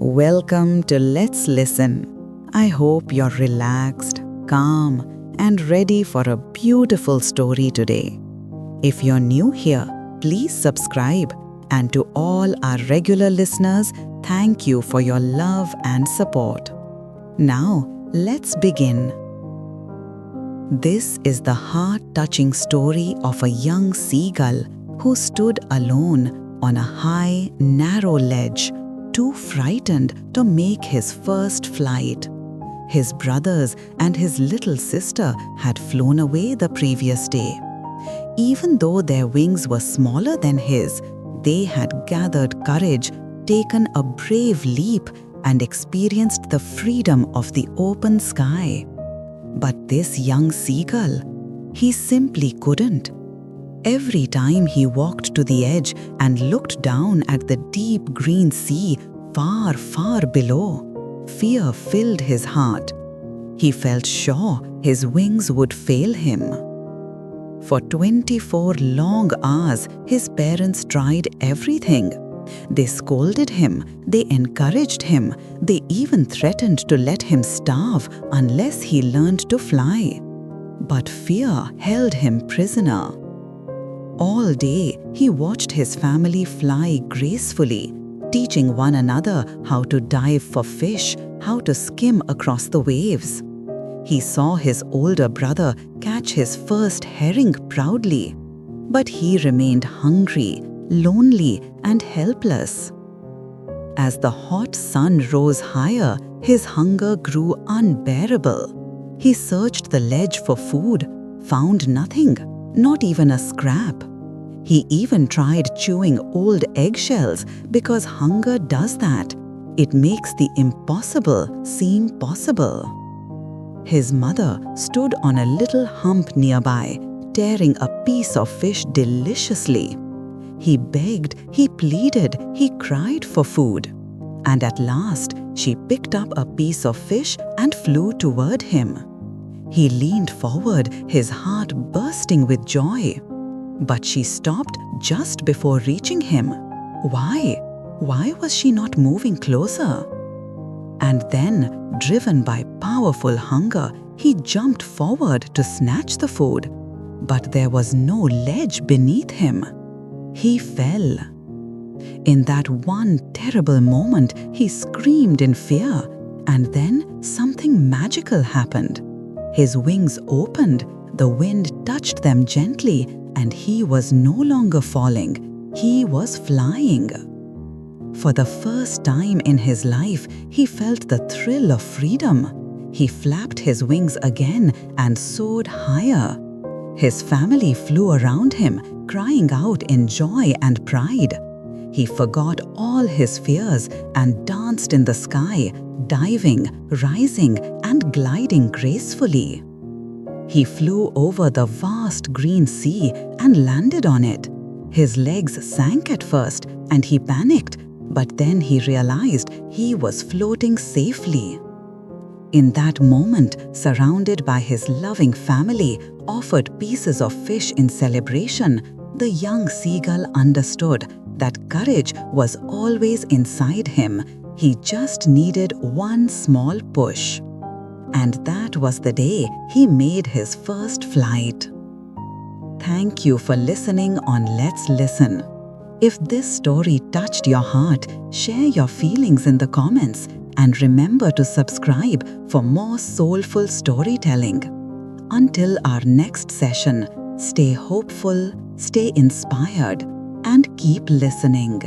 Welcome to Let's Listen. I hope you're relaxed, calm, and ready for a beautiful story today. If you're new here, please subscribe. And to all our regular listeners, thank you for your love and support. Now, let's begin. This is the heart-touching story of a young seagull who stood alone on a high, narrow ledge, too frightened to make his first flight. His brothers and his little sister had flown away the previous day. Even though their wings were smaller than his, they had gathered courage, taken a brave leap, and experienced the freedom of the open sky. But this young seagull, he simply couldn't. Every time he walked to the edge and looked down at the deep green sea far, far below, fear filled his heart. He felt sure his wings would fail him. For 24 long hours, his parents tried everything. They scolded him, they encouraged him, they even threatened to let him starve unless he learned to fly. But fear held him prisoner. All day, he watched his family fly gracefully, teaching one another how to dive for fish, how to skim across the waves. He saw his older brother catch his first herring proudly, but he remained hungry, lonely, and helpless. As the hot sun rose higher, his hunger grew unbearable. He searched the ledge for food, found nothing, not even a scrap. He even tried chewing old eggshells because hunger does that. It makes the impossible seem possible. His mother stood on a little hump nearby, tearing a piece of fish deliciously. He begged, he pleaded, he cried for food. And at last, she picked up a piece of fish and flew toward him. He leaned forward, his heart bursting with joy. But she stopped just before reaching him. Why? Why was she not moving closer? And then, driven by powerful hunger, he jumped forward to snatch the food. But there was no ledge beneath him. He fell. In that one terrible moment, he screamed in fear. And then something magical happened. His wings opened, the wind touched them gently, and he was no longer falling. He was flying. For the first time in his life, he felt the thrill of freedom. He flapped his wings again and soared higher. His family flew around him, crying out in joy and pride. He forgot all his fears and danced in the sky, diving, rising, and gliding gracefully. He flew over the vast green sea and landed on it. His legs sank at first, and he panicked. But then he realized he was floating safely. In that moment, surrounded by his loving family, offered pieces of fish in celebration, the young seagull understood that courage was always inside him. He just needed one small push. And that was the day he made his first flight. Thank you for listening on Let's Listen. If this story touched your heart, share your feelings in the comments and remember to subscribe for more soulful storytelling. Until our next session, stay hopeful, stay inspired, and keep listening.